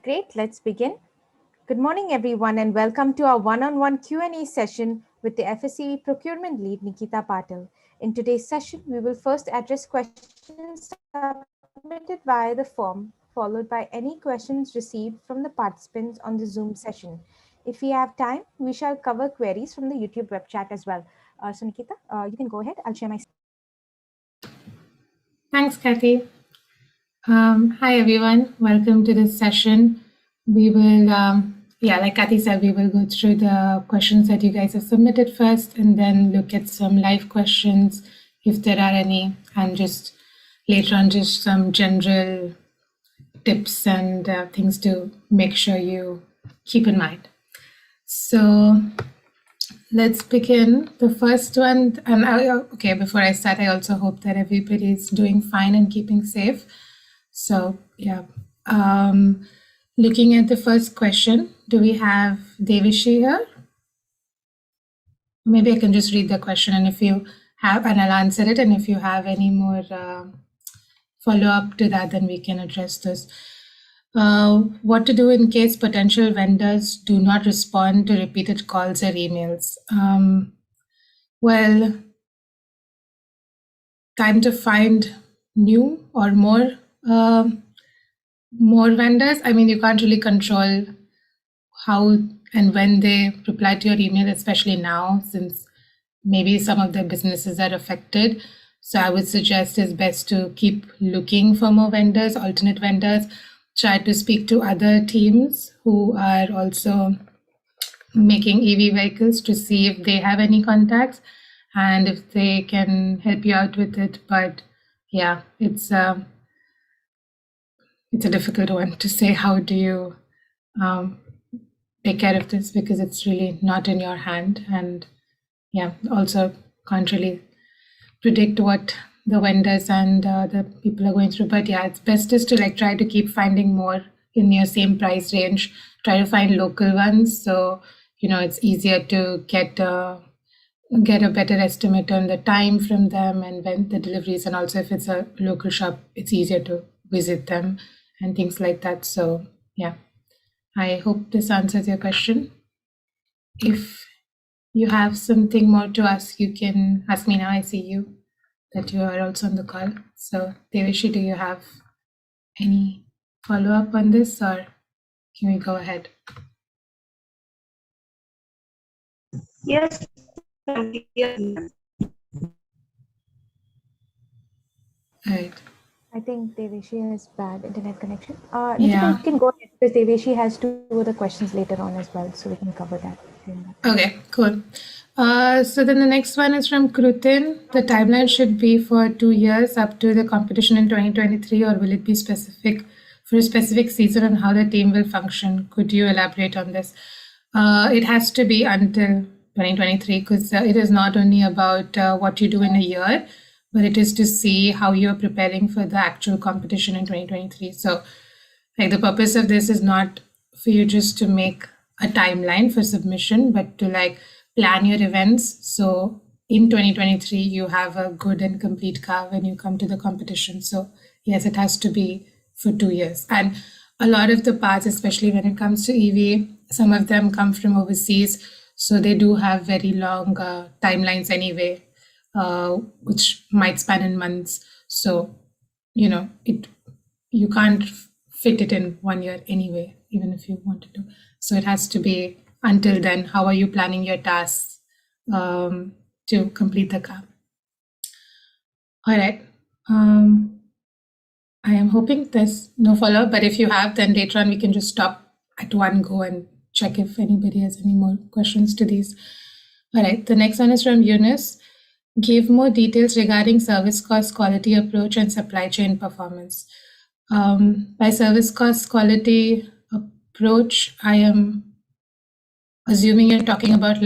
Great, let's begin. Good morning, everyone, and welcome to our one-on-one Q&A session with the FSEV Procurement Lead, Nikita Patil. In today's session, we will first address questions submitted via the form, followed by any questions received from the participants on the Zoom session. If we have time, we shall cover queries from the YouTube web chat as well. So, Nikita, you can go ahead. I'll share my screen. Thanks, Kathy. Hi, everyone. Welcome to this session. We will, like Kathy said, we will go through the questions that you guys have submitted first and then look at some live questions if there are any, and just later on, just some general tips and things to make sure you keep in mind. So let's begin. The first one, and before I start, I also hope that everybody is doing fine and keeping safe. So looking at the first question, do we have Devishi here? Maybe I can just read the question, and if you have, and I'll answer it, and if you have any more follow-up to that, then we can address this. What to do in case potential vendors do not respond to repeated calls or emails? Well, time to find new or more vendors. I mean, you can't really control how and when they reply to your email, especially now, since maybe some of their businesses are affected. So I would suggest it's best to keep looking for more vendors, alternate vendors. Try to speak to other teams who are also making EV vehicles to see if they have any contacts and if they can help you out with it. But yeah, it's a difficult one to say. How do you take care of this, because it's really not in your hand, and also can't really predict what the vendors and the people are going through. But it's best is to try to keep finding more in your same price range. Try to find local ones, so it's easier to get a better estimate on the time from them and when the deliveries, and also if it's a local shop, it's easier to visit them and things like that. So I hope this answers your question. If you have something more to ask, you can ask me now. I see you, that you are also on the call. So Devishi, do you have any follow-up on this, or can we go ahead? Yes. Right. I think Devishi has bad internet connection. Nikita, you can go ahead, because Devishi has two other questions later on as well, so we can cover that. Okay, cool. So then the next one is from Krutin. The timeline should be for 2 years up to the competition in 2023, or will it be specific for a specific season and how the team will function? Could you elaborate on this? It has to be until 2023, because it is not only about what you do in a year, but it is to see how you're preparing for the actual competition in 2023. So the purpose of this is not for you just to make a timeline for submission, but to plan your events. So in 2023, you have a good and complete car when you come to the competition. So yes, it has to be for 2 years. And a lot of the parts, especially when it comes to EV, some of them come from overseas. So they do have very long timelines anyway, which might span in months. So, you can't fit it in 1 year anyway, even if you wanted to. So it has to be until then. How are you planning your tasks to complete the car? All right. I am hoping there's no follow-up, but if you have, then later on we can just stop at one go and check if anybody has any more questions to these. All right, the next one is from Eunice. Give more details regarding service cost, quality approach, and supply chain performance. By service cost, quality approach, I am assuming you're talking about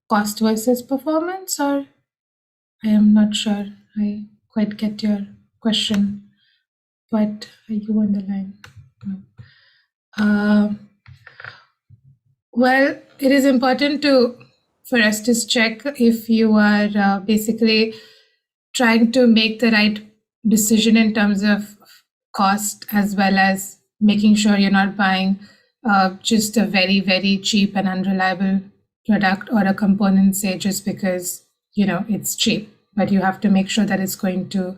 cost versus performance, or I am not sure I quite get your question, but are you on the line? No. Well, it is important for us to check if you are basically trying to make the right decision in terms of cost as well as making sure you're not buying just a very, very cheap and unreliable product or a component, say, just because, it's cheap. But you have to make sure that it's going to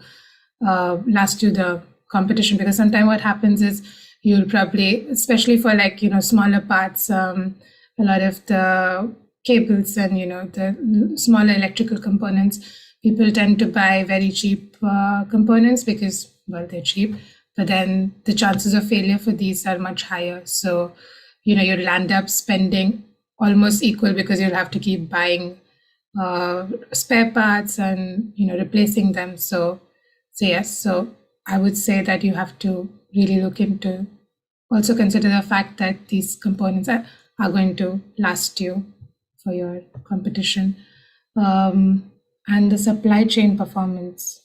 last you the competition, because sometimes what happens is you'll probably, especially for smaller parts, a lot of the cables and the smaller electrical components, people tend to buy very cheap components because, well, they're cheap, but then the chances of failure for these are much higher. So you'll end up spending almost equal, because you'll have to keep buying spare parts and replacing them. So yes, so I would say that you have to really look into, also consider the fact that these components are going to last you for your competition. And the supply chain performance.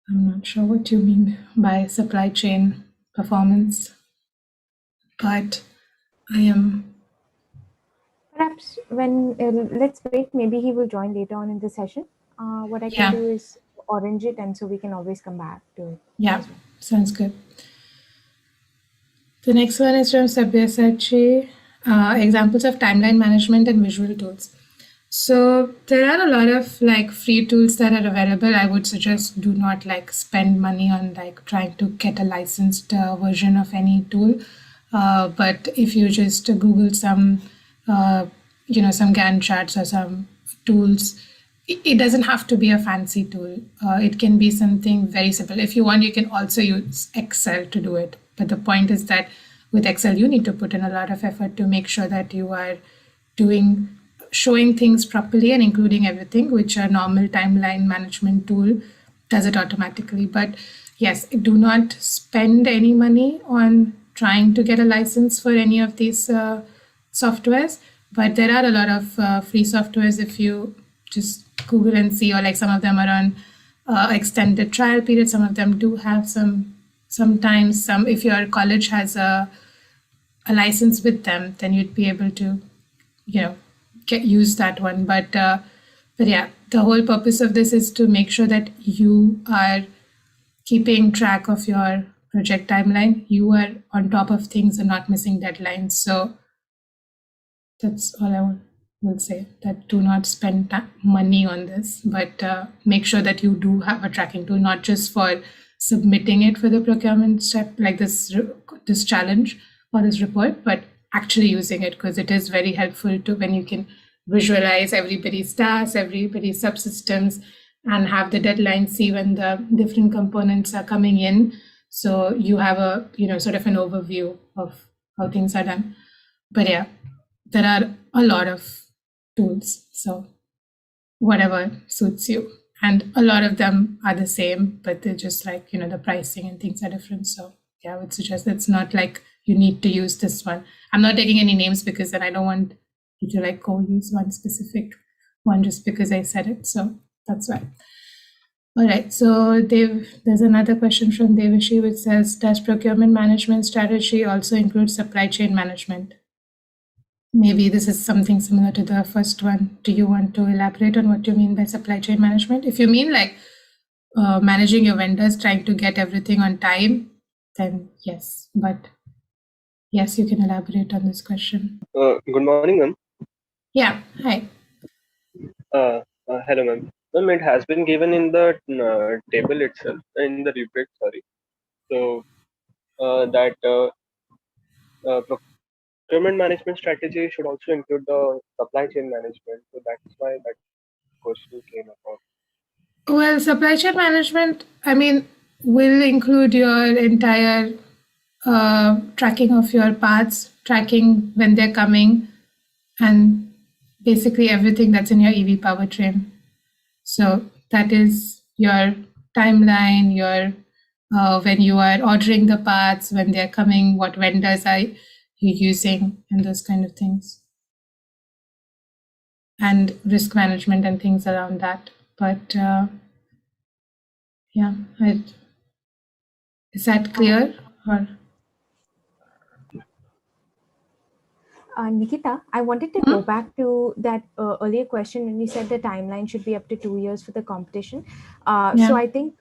I'm not sure what you mean by supply chain performance, but I am. Perhaps when let's wait, maybe he will join later on in the session. What I can do is orange it, and so we can always come back to it. Yeah, sounds good. The next one is from Sabyasachi, examples of timeline management and visual tools. So there are a lot of free tools that are available. I would suggest do not spend money on trying to get a licensed version of any tool. But if you just Google some, some Gantt charts or some tools, it doesn't have to be a fancy tool. It can be something very simple. If you want, you can also use Excel to do it. But the point is that with Excel, you need to put in a lot of effort to make sure that you are showing things properly and including everything, which a normal timeline management tool does it automatically. But yes, do not spend any money on trying to get a license for any of these softwares. But there are a lot of free softwares if you just Google and see, or some of them are on extended trial period. Some of them do have sometimes if your college has a license with them, then you'd be able to, use that one. But yeah, the whole purpose of this is to make sure that you are keeping track of your project timeline. You are on top of things and not missing deadlines. So that's all I will say, that do not spend money on this, but make sure that you do have a tracking tool, not just for submitting it for the procurement step, like this challenge or this report, but actually using it, because it is very helpful to when you can visualize everybody's tasks, everybody's subsystems, and have the deadline, see when the different components are coming in. So you have a, sort of an overview of how things are done. But yeah, there are a lot of tools. So whatever suits you. And a lot of them are the same, but they're just the pricing and things are different. So yeah, I would suggest it's not you need to use this one. I'm not taking any names, because then I don't want you to go use one specific one just because I said it. So that's why. All right. So there's another question from Devashi, which says, does procurement management strategy also include supply chain management? Maybe this is something similar to the first one. Do you want to elaborate on what you mean by supply chain management? If you mean managing your vendors, trying to get everything on time, then yes. But yes, you can elaborate on this question. Good morning, ma'am. Yeah, hi. Hello, ma'am. Ma'am, it has been given in the table itself, in the rubric, sorry. So that procurement management strategy should also include the supply chain management. So that's why that question came about. Well, supply chain management, will include your entire tracking of your parts, tracking when they're coming, and basically everything that's in your EV powertrain. So that is your timeline, your when you are ordering the parts, when they're coming, what vendors are you using, and those kind of things. And risk management and things around that. But yeah, is that clear? Or Nikita, I wanted to go back to that earlier question when you said the timeline should be up to 2 years for the competition. So I think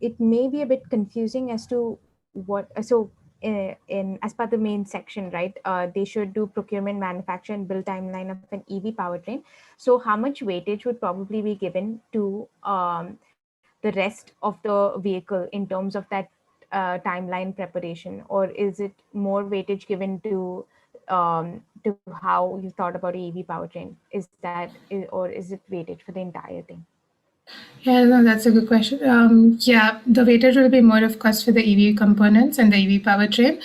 it may be a bit confusing as to what so in as per the main section, right, they should do procurement, manufacture and build timeline of an EV powertrain. So how much weightage would probably be given to the rest of the vehicle in terms of that timeline preparation, or is it more weightage given to how you thought about EV powertrain? Or is it weightage for the entire thing? Yeah, no, that's a good question. Yeah, the weightage will be more, of course, for the EV components and the EV powertrain.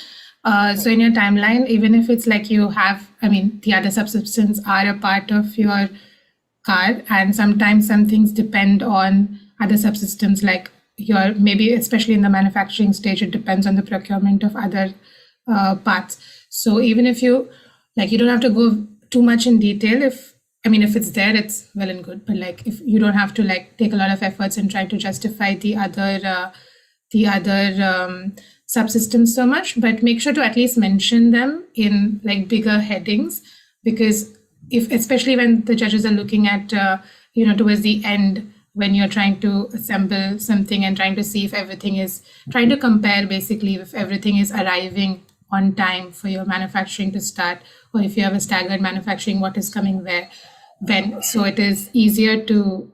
So in your timeline, even if it's like you have, I mean, the other subsystems are a part of your car, and sometimes some things depend on other subsystems, like your maybe especially in the manufacturing stage, it depends on the procurement of other parts. So even if you like, you don't have to go too much in detail. If it's there, it's well and good. But like, if you don't have to like take a lot of efforts and try to justify the other subsystems so much, but make sure to at least mention them in like bigger headings, because if especially when the judges are looking at towards the end, when you're trying to assemble something and trying to see if everything is trying to compare basically if everything is arriving on time for your manufacturing to start, or if you have a staggered manufacturing, what is coming where when. So it is easier to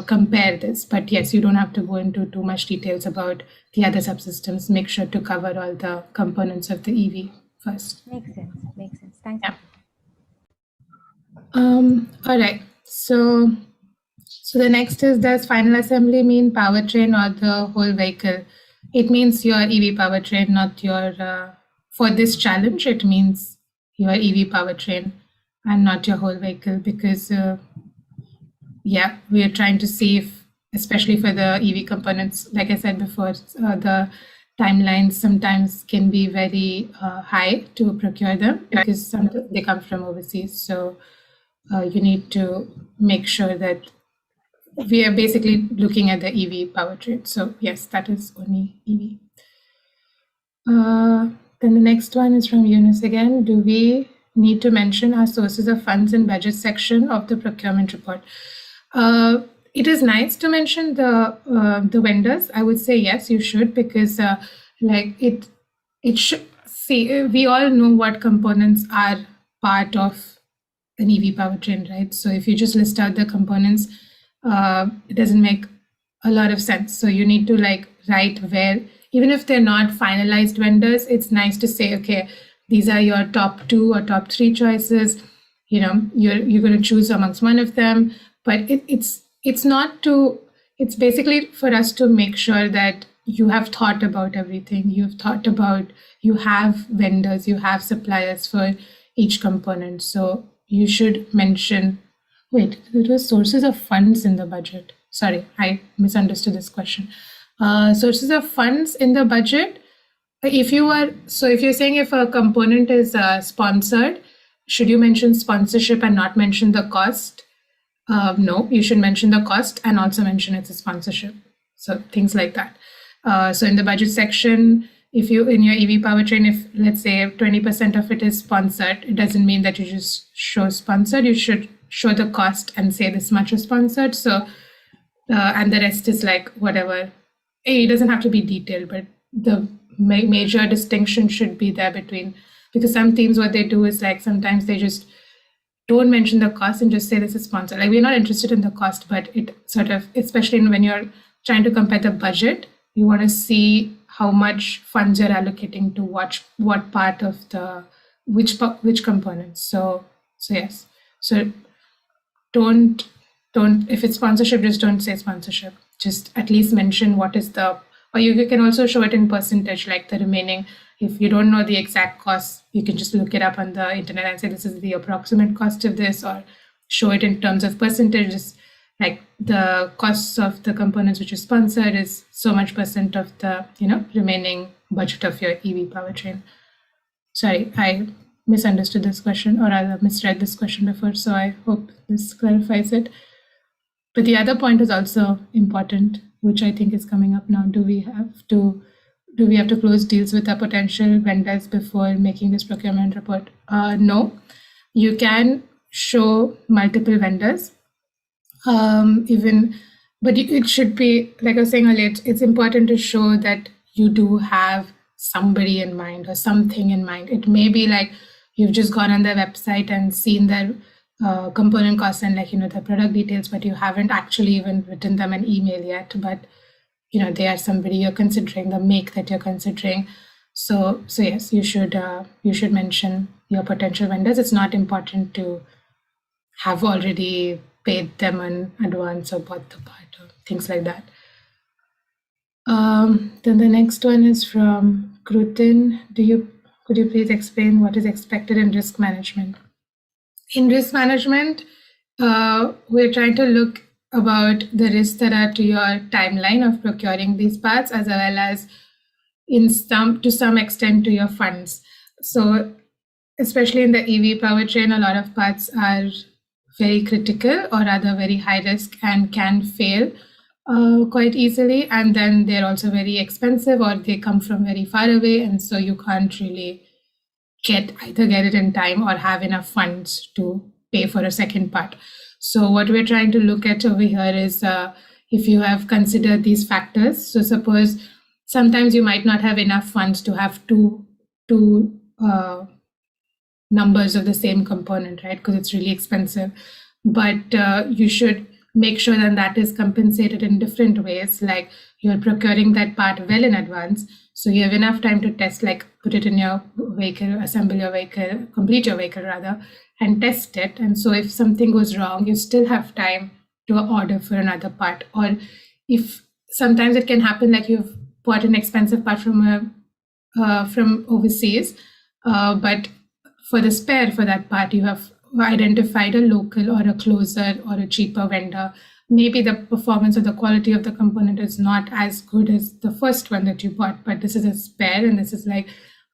compare this. But yes, you don't have to go into too much details about the other subsystems. Make sure to cover all the components of the EV first. Makes sense. Thank you. All right. So the next is, does final assembly mean powertrain or the whole vehicle? It means your EV powertrain, not your, for this challenge, it means your EV powertrain and not your whole vehicle, because we are trying to see if, especially for the EV components, like I said before, the timelines sometimes can be very high to procure them because they come from overseas. So you need to make sure that we are basically looking at the EV powertrain. So yes, that is only EV. Then the next one is from Eunice again. Do we need to mention our sources of funds and budget section of the procurement report? It is nice to mention the vendors. I would say yes, you should, because it should see, we all know what components are part of an EV powertrain, right? So if you just list out the components, it doesn't make a lot of sense. So you need to like write where, even if they're not finalized vendors, it's nice to say, okay, these are your top 2 or top 3 choices. You're going to choose amongst one of them. But it's not to, it's basically for us to make sure that you have thought about everything. You've thought about, you have vendors, you have suppliers for each component. So you should mention, wait, it was sources of funds in the budget. Sorry, I misunderstood this question. Sources of funds in the budget. If you're saying if a component is sponsored, should you mention sponsorship and not mention the cost? No, you should mention the cost and also mention it's a sponsorship. So things like that. So in the budget section, if you in your EV powertrain, if let's say 20% of it is sponsored, it doesn't mean that you just show sponsored. You should show the cost and say this much is sponsored. So and the rest is like whatever. It doesn't have to be detailed, but the major distinction should be there between, because some teams, what they do is like sometimes they just don't mention the cost and just say this is sponsored. Like, we're not interested in the cost, but it sort of, especially when you're trying to compare the budget, you want to see how much funds you're allocating to what part of the which components. So yes. So don't if it's sponsorship, just don't say sponsorship. Just at least mention what is the, or you can also show it in percentage, like the remaining. If you don't know the exact cost, you can just look it up on the internet and say this is the approximate cost of this, or show it in terms of percentages, like the costs of the components which is sponsored is so much percent of the remaining budget of your EV powertrain. Sorry, I misunderstood this question, or rather misread this question before, so I hope this clarifies it. But the other point is also important, which I think is coming up now. Do we have to close deals with our potential vendors before making this procurement report? No, you can show multiple vendors, but it should be, like I was saying earlier, it's important to show that you do have somebody in mind or something in mind. It may be like you've just gone on their website and seen their component costs and the product details, but you haven't actually even written them an email yet. But they are somebody you're considering, the make that you're considering. So yes, you should mention your potential vendors. It's not important to have already paid them in advance or bought the part or things like that. Then the next one is from Krutin. Could you please explain what is expected in risk management? In risk management, we're trying to look about the risks that are to your timeline of procuring these parts, as well as to some extent to your funds. So especially in the EV powertrain, a lot of parts are very critical or rather very high risk and can fail quite easily. And then they're also very expensive, or they come from very far away. And so you can't really either get it in time or have enough funds to pay for a second part. So what we're trying to look at over here is if you have considered these factors. So suppose sometimes you might not have enough funds to have two numbers of the same component, right? Because it's really expensive. But you should make sure that is compensated in different ways, like you're procuring that part well in advance. So you have enough time to test, like put it in your vehicle, assemble your vehicle, complete your vehicle rather, and test it. And so if something goes wrong, you still have time to order for another part. Or if sometimes it can happen, like you've bought an expensive part from overseas, but for the spare for that part, you have identified a local or a closer or a cheaper vendor. Maybe the performance or the quality of the component is not as good as the first one that you bought, but this is a spare, and this is like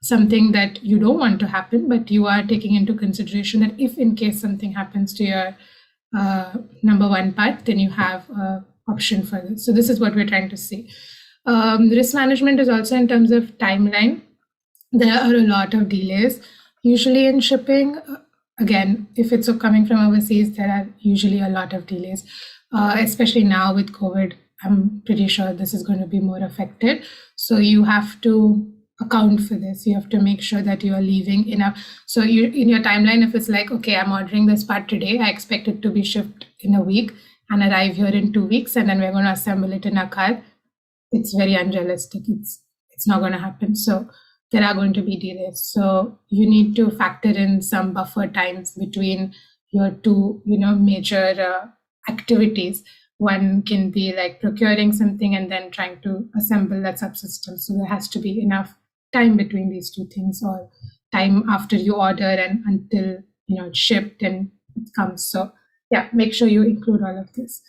something that you don't want to happen, but you are taking into consideration that if in case something happens to your number one part, then you have an option for this. So this is what we're trying to see. Risk management is also in terms of timeline. There are a lot of delays. Usually in shipping, again, if it's coming from overseas, there are usually a lot of delays, especially now with COVID. I'm pretty sure this is going to be more affected. So you have to account for this. You have to make sure that you are leaving enough. So in your timeline, if it's like, okay, I'm ordering this part today, I expect it to be shipped in a week and arrive here in 2 weeks, and then we're going to assemble it in a car. It's very unrealistic. It's not going to happen. So there are going to be delays. So you need to factor in some buffer times between your two, major activities. One can be like procuring something and then trying to assemble that subsystem. So there has to be enough time between these two things, or time after you order and until it's shipped and it comes. So yeah, make sure you include all of this.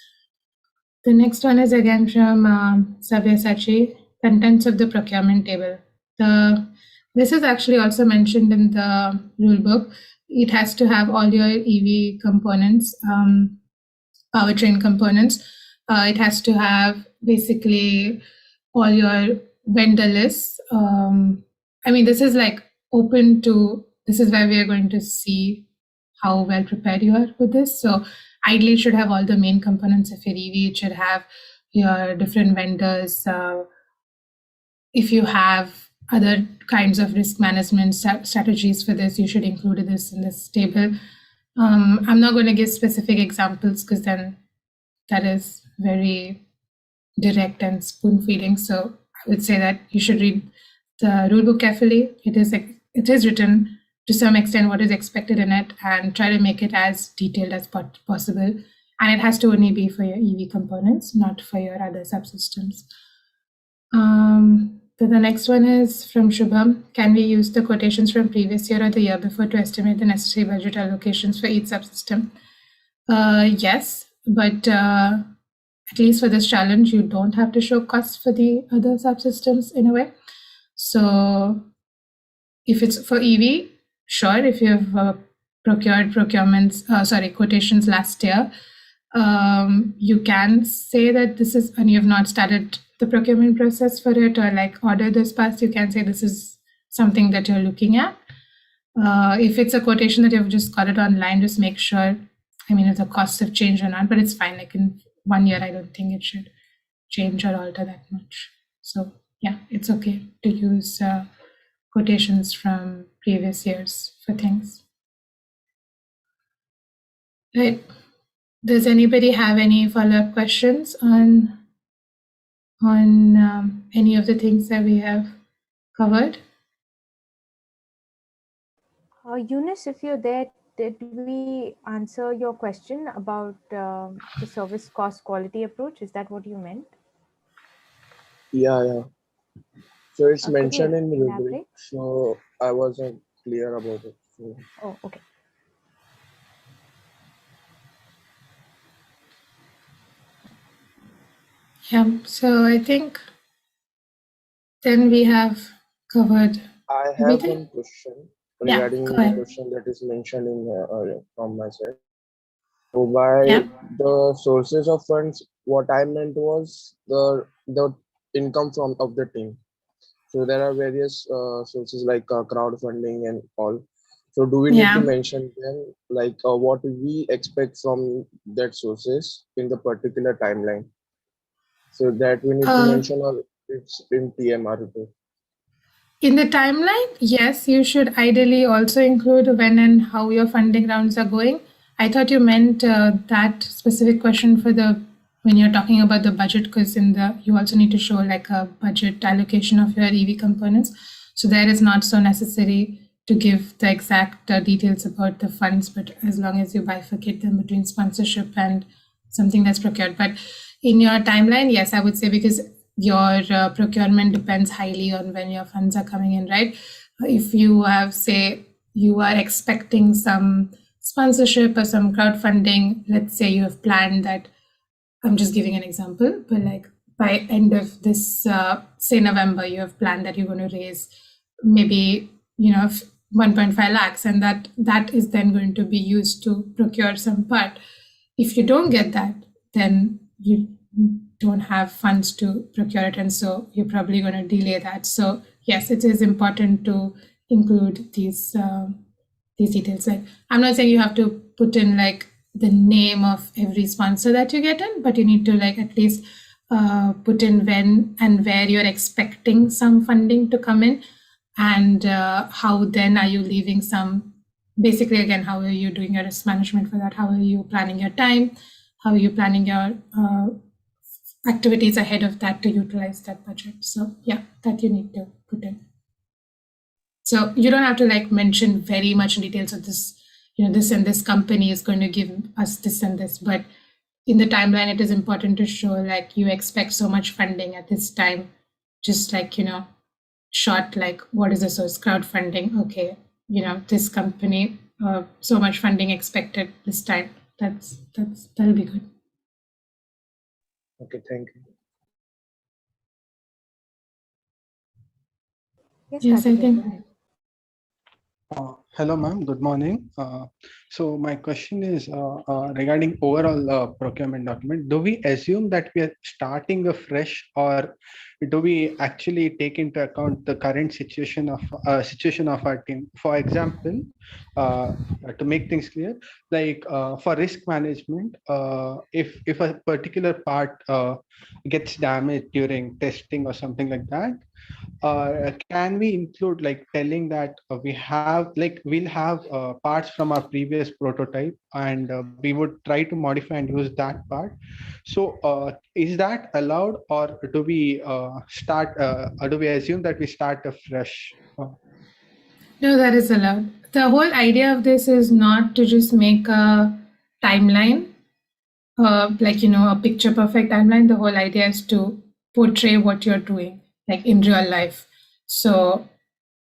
The next one is again from Sabyasachi, contents of the procurement table. This is actually also mentioned in the rule book. It has to have all your EV components, powertrain components. It has to have basically all your vendor lists. This is like open to, this is where we are going to see how well prepared you are with this. So ideally it should have all the main components of your EV. It should have your different vendors. If you have other kinds of risk management strategies for this, you should include this in this table. I'm not going to give specific examples because then that is very direct and spoon feeding. So I would say that you should read the rulebook carefully. It is written to some extent what is expected in it, and try to make it as detailed as possible. And it has to only be for your EV components, not for your other subsystems. So the next one is from Shubham. Can we use the quotations from previous year or the year before to estimate the necessary budget allocations for each subsystem? Yes, but at least for this challenge, you don't have to show costs for the other subsystems in a way. So if it's for EV, sure, if you have procured quotations last year, you can say that this is, and you have not started the procurement process for it, or like order this pass, you can say this is something that you're looking at. If it's a quotation that you've just got it online, just make sure, if the costs have changed or not, but it's fine. Like in 1 year, I don't think it should change or alter that much. So yeah, it's okay to use quotations from previous years for things. Right. Does anybody have any follow-up questions on any of the things that we have covered? Eunice, if you're there, did we answer your question about the service cost quality approach? Is that what you meant? Yeah. So it's Could you mentioned in Rubric, elaborate? so I wasn't clear about it. So Oh, okay. Yeah, so I think then we have covered I have everything. one question Yeah, regarding go the ahead. question that is mentioned in from my side. So by Yeah. the sources of funds, what I meant was the income from of the team. So there are various sources like crowdfunding and all. So do we need to Yeah. mention then like what we expect from that sources in the particular timeline? So that we need to mention, or it's in TMR report? In the timeline, yes, you should ideally also include when and how your funding rounds are going. I thought you meant that specific question for the when you're talking about the budget, because in the you also need to show like a budget allocation of your EV components. So there is not so necessary to give the exact details about the funds, but as long as you bifurcate them between sponsorship and something that's procured. But in your timeline, yes, I would say, because your procurement depends highly on when your funds are coming in, right? If you have, say, you are expecting some sponsorship or some crowdfunding, let's say you have planned that, I'm just giving an example, but like by end of this, say November, you have planned that you're going to raise maybe, 1.5 lakhs, and that is then going to be used to procure some part. If you don't get that, then you don't have funds to procure it, and so you're probably going to delay that. So yes, it is important to include these details. Like, I'm not saying you have to put in like the name of every sponsor that you get in, but you need to like at least put in when and where you're expecting some funding to come in, and how then are you leaving some, basically again, how are you doing your risk management for that, how are you planning your time, how are you planning your activities ahead of that to utilize that budget. So yeah, that you need to put in. So you don't have to like mention very much details of this, this and this company is going to give us this and this, but in the timeline, it is important to show like you expect so much funding at this time, just like, short, like what is the source, crowdfunding, okay, this company, so much funding expected this time. That'll be good. Okay, thank you. Yes, I think. Hello, ma'am. Good morning. So my question is regarding overall procurement document. Do we assume that we are starting afresh, or do we actually take into account the current situation of our team? For example, to make things clear, like for risk management, if a particular part gets damaged during testing or something like that, can we include like telling that we'll have parts from our previous prototype, and we would try to modify and use that part? So is that allowed, or do we assume that we start afresh? No, that is allowed. The whole idea of this is not to just make a timeline, like, a picture perfect timeline. The whole idea is to portray what you're doing, like in real life. So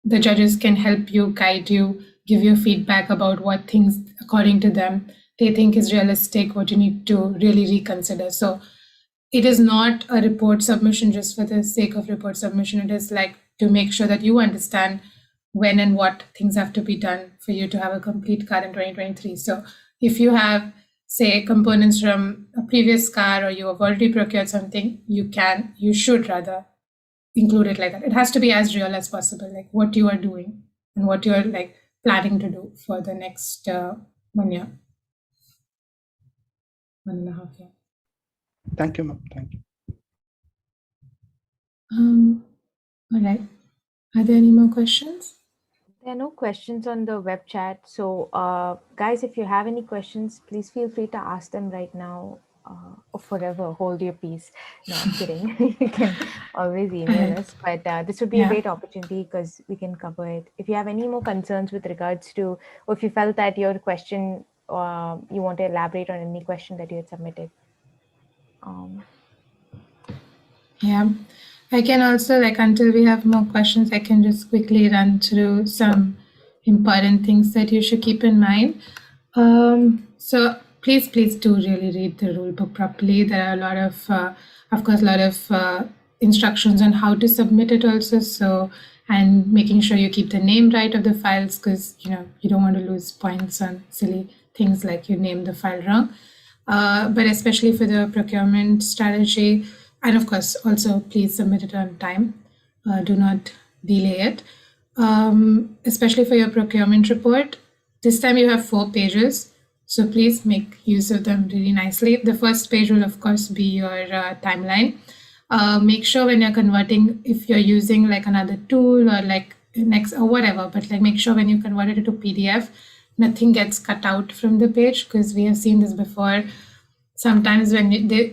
the judges can help you, guide you, give you feedback about what things, according to them, they think is realistic, what you need to really reconsider. So it is not a report submission just for the sake of report submission. It is like to make sure that you understand when and what things have to be done for you to have a complete car in 2023. So if you have, say, components from a previous car, or you have already procured something, you should rather include it like that. It has to be as real as possible, like what you are doing and what you're like planning to do for the next 1 year, 1.5 years. Thank you, ma'am. Thank you. All right. Are there any more questions? There are no questions on the web chat. So, guys, if you have any questions, please feel free to ask them right now or forever. Hold your peace. No, I'm kidding. You can always email Right. us. But this would be a Yeah. great opportunity because we can cover it. If you have any more concerns with regards to, or if you felt that your question, you want to elaborate on any question that you had submitted. Yeah. I can also, like, until we have more questions, I can just quickly run through some important things that you should keep in mind. So please do really read the rule book properly. There are a lot of course, a lot of instructions on how to submit it also. So, and making sure you keep the name right of the files, because you don't want to lose points on silly things like you named the file wrong. But especially for the procurement strategy, and of course, also please submit it on time. Do not delay it. Especially for your procurement report, this time you have 4 pages, so please make use of them really nicely. The first page will, of course, be your timeline. Make sure when you're converting, if you're using like another tool or like next or whatever, but like make sure when you convert it to PDF, nothing gets cut out from the page, because we have seen this before. Sometimes when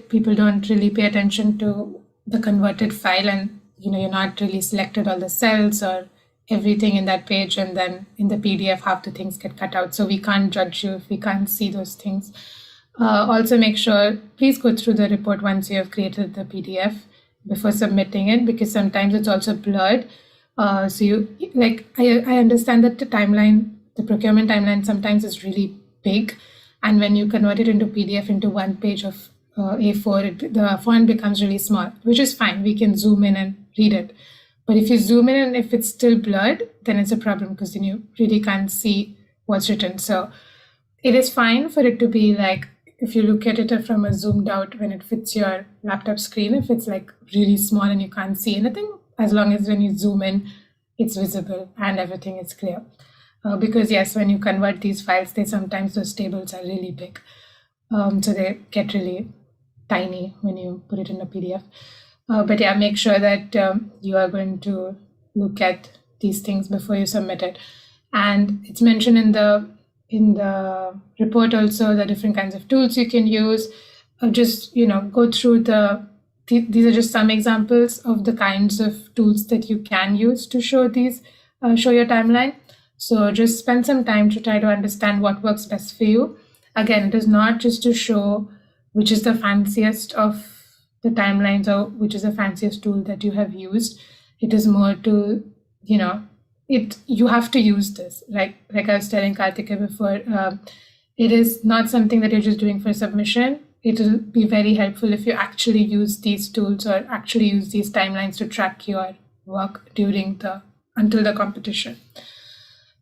people don't really pay attention to the converted file, and you're not really selected all the cells or everything in that page, and then in the PDF half the things get cut out, so we can't judge you if we can't see those things. Also make sure, please go through the report once you have created the PDF before submitting it, because sometimes it's also blurred. So you, like, I understand that the procurement timeline sometimes is really big, and when you convert it into PDF into one page of A4, the font becomes really small, which is fine. We can zoom in and read it. But if you zoom in and if it's still blurred, then it's a problem, because then you really can't see what's written. So it is fine for it to be like, if you look at it from a zoomed out, when it fits your laptop screen, if it's like really small and you can't see anything, as long as when you zoom in, it's visible and everything is clear. Because yes, when you convert these files, sometimes those tables are really big. So they get really tiny when you put it in a PDF. But yeah, make sure that you are going to look at these things before you submit it. And it's mentioned in the report also the different kinds of tools you can use. Just go through these are just some examples of the kinds of tools that you can use to show your timeline. So just spend some time to try to understand what works best for you. Again, it is not just to show which is the fanciest of the timelines or which is the fanciest tool that you have used. It is more to, you have to use this. Like I was telling Kartika before, it is not something that you're just doing for submission. It will be very helpful if you actually use these tools or actually use these timelines to track your work until the competition.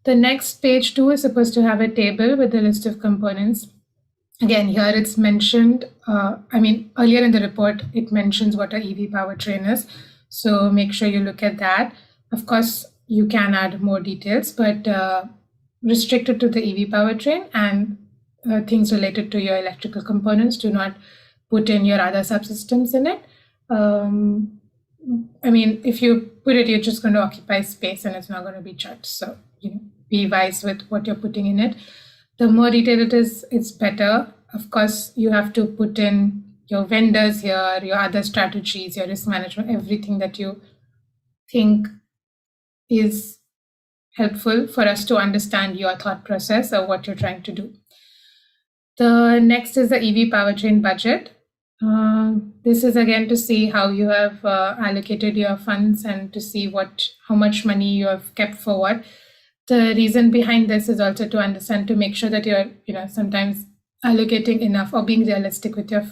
The next page 2 is supposed to have a table with a list of components. Again, here it's mentioned, earlier in the report, it mentions what a EV powertrain is. So make sure you look at that. Of course, you can add more details, but restrict it to the EV powertrain and things related to your electrical components. Do not put in your other subsystems in it. If you put it, you're just going to occupy space and it's not going to be judged. So, be wise with what you're putting in it. The more detailed it is, it's better. Of course, you have to put in your vendors here, your other strategies, your risk management, everything that you think is helpful for us to understand your thought process or what you're trying to do. The next is the EV powertrain budget. This is again to see how you have allocated your funds and to see how much money you have kept for what. The reason behind this is also to understand, to make sure that you're, sometimes allocating enough or being realistic with your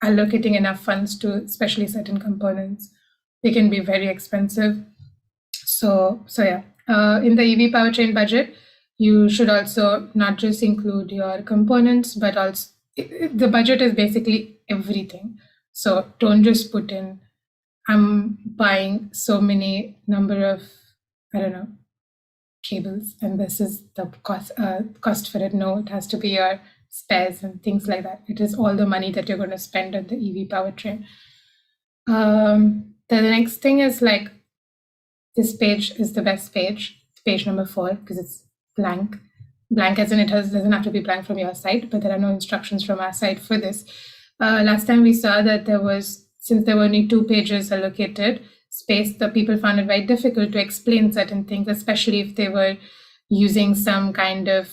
allocating enough funds to especially certain components. They can be very expensive. So yeah, in the EV powertrain budget, you should also not just include your components, but also the budget is basically everything. So don't just put in, I'm buying so many number of, cables, and this is the cost for it. No, it has to be your spares and things like that. It is all the money that you're going to spend on the EV powertrain. The next thing is like this page is the best page number 4, because it's blank. Blank as in it doesn't have to be blank from your side, but there are no instructions from our side for this. Last time we saw that since there were only 2 pages allocated space, the people found it very difficult to explain certain things, especially if they were using some kind of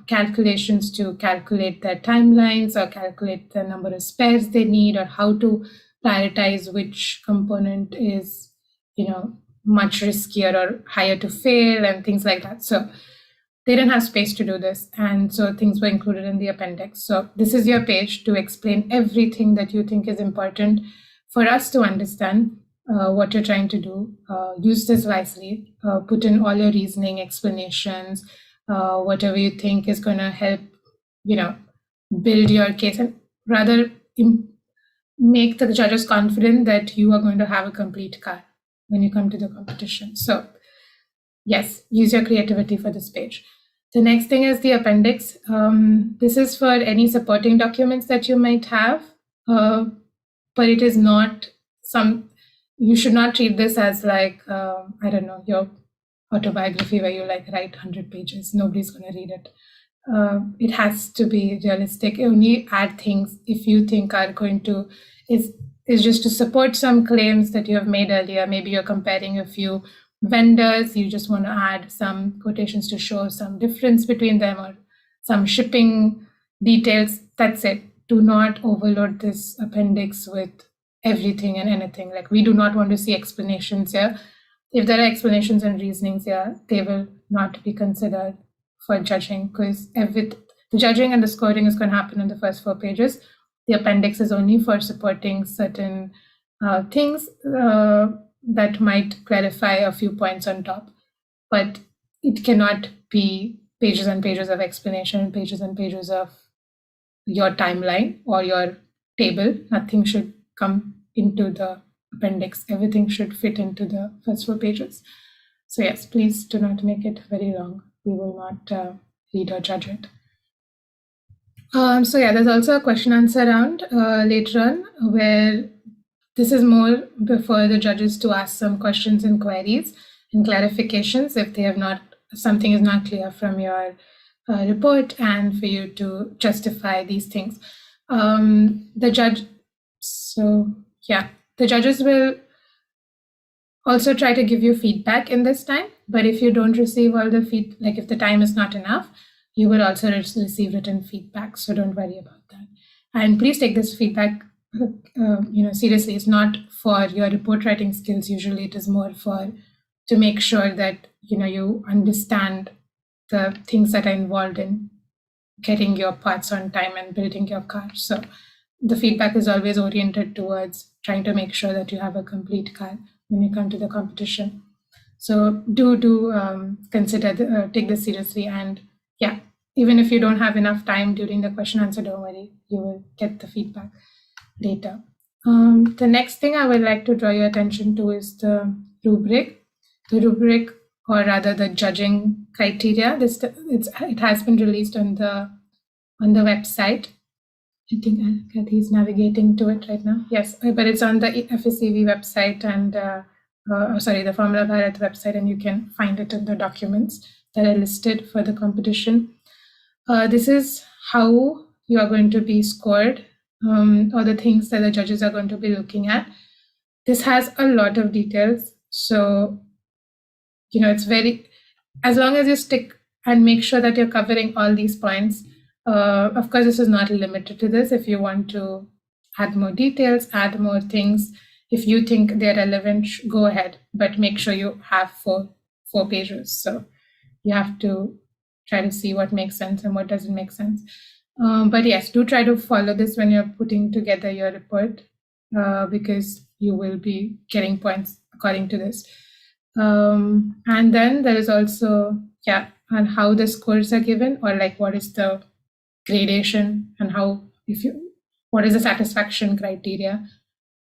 calculations to calculate their timelines or calculate the number of spares they need, or how to prioritize which component is, much riskier or higher to fail and things like that. So they didn't have space to do this, and so things were included in the appendix. So this is your page to explain everything that you think is important for us to understand what you're trying to do. Use this wisely. Put in all your reasoning, explanations, whatever you think is going to help, build your case, and rather make the judges confident that you are going to have a complete car when you come to the competition. So yes, use your creativity for this page. The next thing is the appendix. This is for any supporting documents that you might have, but it is not you should not treat this as like, your autobiography where you write 100 pages. Nobody's going to read it. It has to be realistic. Only add things if you think are going to, is just to support some claims that you have made earlier. Maybe you're comparing a few vendors, you just want to add some quotations to show some difference between them, or some shipping details. That's it. Do not overload this appendix with everything and anything. Like, we do not want to see explanations here. If there are explanations and reasonings here, they will not be considered for judging, because the judging and the scoring is going to happen in the first 4 pages. The appendix is only for supporting certain things that might clarify a few points on top, but it cannot be pages and pages of explanation, pages and pages of your timeline or your table. Nothing should come into the appendix. Everything should fit into the first 4 pages. So yes, please do not make it very long. We will not read or judge it. So yeah, there's also a question answer round later on, where this is more for the judges to ask some questions and queries and clarifications if they have not, something is not clear from your report, and for you to justify these things. The judges will also try to give you feedback in this time, but if you don't receive all the like if the time is not enough, you will also receive written feedback. So don't worry about that. And please take this feedback seriously. It's not for your report writing skills. Usually it is more to make sure that you understand the things that are involved in getting your parts on time and building your car. So the feedback is always oriented towards trying to make sure that you have a complete car when you come to the competition. So do consider take this seriously, and yeah, even if you don't have enough time during the question answer, don't worry, you will get the feedback later. The next thing I would like to draw your attention to is the rubric. The rubric, or rather the judging criteria. It has been released on the website. I think Kathy's navigating to it right now. Yes, but it's on the FSEV website and the Formula Bharat website, and you can find it in the documents that are listed for the competition. This is how you are going to be scored, or the things that the judges are going to be looking at. This has a lot of details, so it's very, as long as you stick and make sure that you're covering all these points. Of course, this is not limited to this. If you want to add more details, add more things, if you think they're relevant, go ahead, but make sure you have four pages. So you have to try to see what makes sense and what doesn't make sense. But yes, do try to follow this when you're putting together your report, because you will be getting points according to this. And then there is also, on how the scores are given, or like what is the gradation, and what is the satisfaction criteria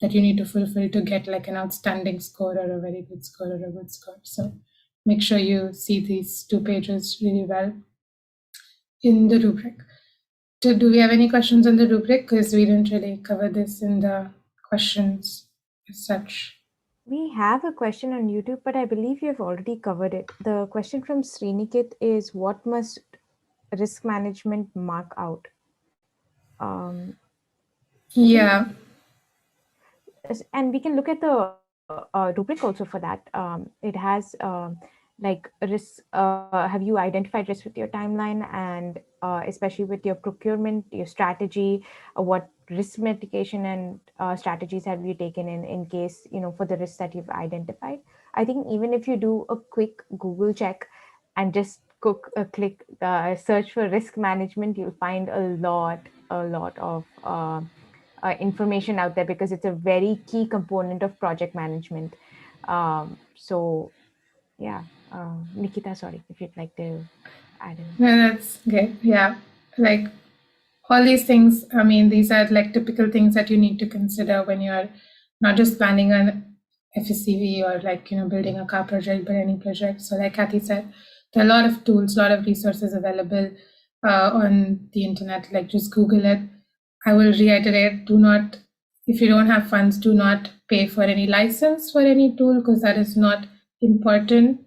that you need to fulfill to get like an outstanding score or a very good score or a good score. So make sure you see these 2 pages really well in the rubric. Do we have any questions on the rubric? Because we didn't really cover this in the questions as such. We have a question on YouTube, but I believe you have already covered it. The question from Srinikit is, what must risk management mark out? Um, Yeah. and we can look at the rubric also for that. It has like risk. Have you identified risk with your timeline, and especially with your procurement, your strategy, what risk mitigation and strategies have you taken in case, for the risks that you've identified? I think even if you do a quick Google check and just click search for risk management, you'll find a lot of information out there, because it's a very key component of project management. So yeah, Nikita, sorry, if you'd like to add in. No, that's good. Yeah. Like all these things, I mean, these are like typical things that you need to consider when you're not just planning an FSEV or like, building a car project, but any project. So like Kathy said, there are a lot of tools, a lot of resources available on the internet, like just Google it. I will reiterate, if you don't have funds, do not pay for any license for any tool, because that is not important.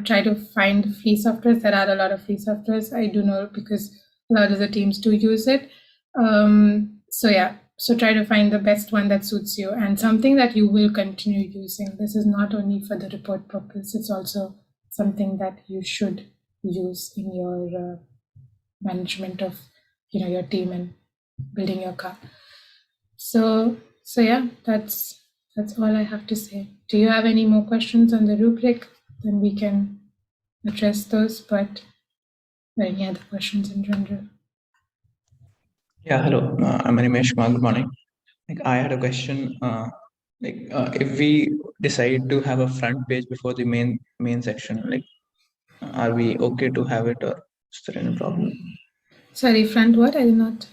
Try to find free softwares. There are a lot of free softwares. I do know, because a lot of the teams do use it. So try to find the best one that suits you, and something that you will continue using. This is not only for the report purpose, it's also something that you should use in your management of your team and building your car. So yeah, that's all I have to say. Do you have any more questions on the rubric? Then we can address those, but any other questions in general? Yeah, hello. I'm Animesh Kumar. Good morning. I had a question. If we decide to have a front page before the main section, are we okay to have it, or is there any problem? Sorry, front what? I did not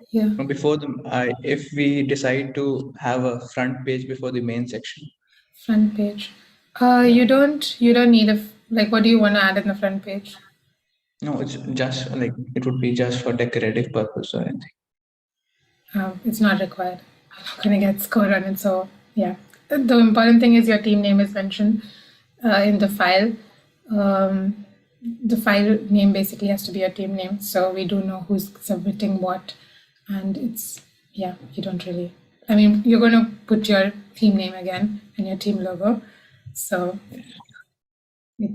hear. If we decide to have a front page before the main section. Front page. You don't need what do you want to add in the front page? No, it's just it would be just for decorative purpose or anything. It's not required. I'm not going to get scored on it. So yeah, the important thing is your team name is mentioned in the file. The file name basically has to be your team name, so we do know who's submitting what. And you don't really, you're going to put your team name again and your team logo. So I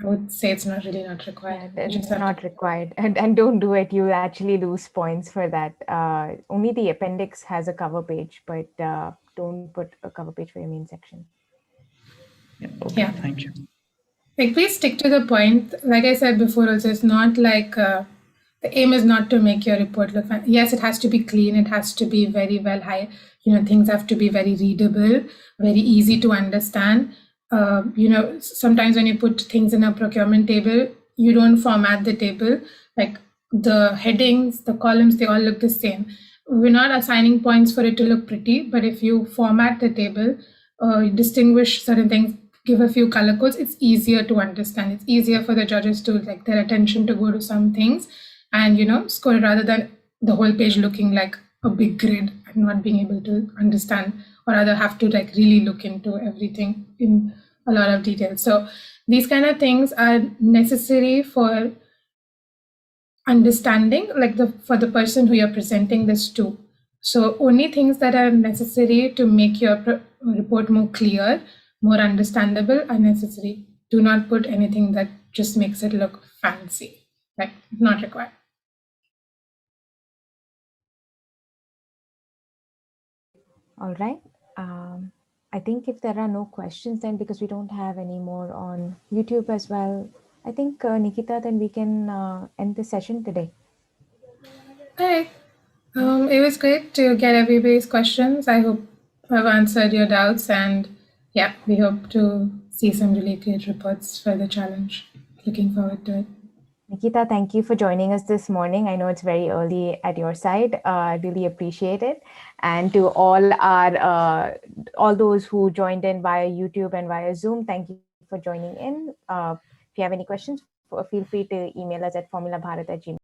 would say it's not required. Yeah, it's not required, and don't do it. You actually lose points for that. Only the appendix has a cover page, but don't put a cover page for your main section. Yeah. Okay. Yeah. Thank you. Please stick to the point. Like I said before, also, it's not like the aim is not to make your report look fine. Yes, it has to be clean. It has to be very well high. Things have to be very readable, very easy to understand. Sometimes when you put things in a procurement table, you don't format the table. Like the headings, the columns, they all look the same. We're not assigning points for it to look pretty, but if you format the table, distinguish certain things, give a few color codes, it's easier to understand. It's easier for the judges to their attention to go to some things and score it, rather than the whole page looking like a big grid and not being able to understand, or rather have to really look into everything in a lot of detail. So these kind of things are necessary for understanding, for the person who you're presenting this to. So only things that are necessary to make your report more clear, more understandable are necessary. Do not put anything that just makes it look fancy, not required. All right. I think if there are no questions, then because we don't have any more on YouTube as well, I think, Nikita, then we can end the session today. All right. It was great to get everybody's questions. I hope I've answered your doubts, and yeah, we hope to see some really great reports for the challenge. Looking forward to it. Nikita, thank you for joining us this morning. I know it's very early at your side. I really appreciate it. And to all those who joined in via YouTube and via Zoom, thank you for joining in. If you have any questions, feel free to email us at formulabharat@gmail.com.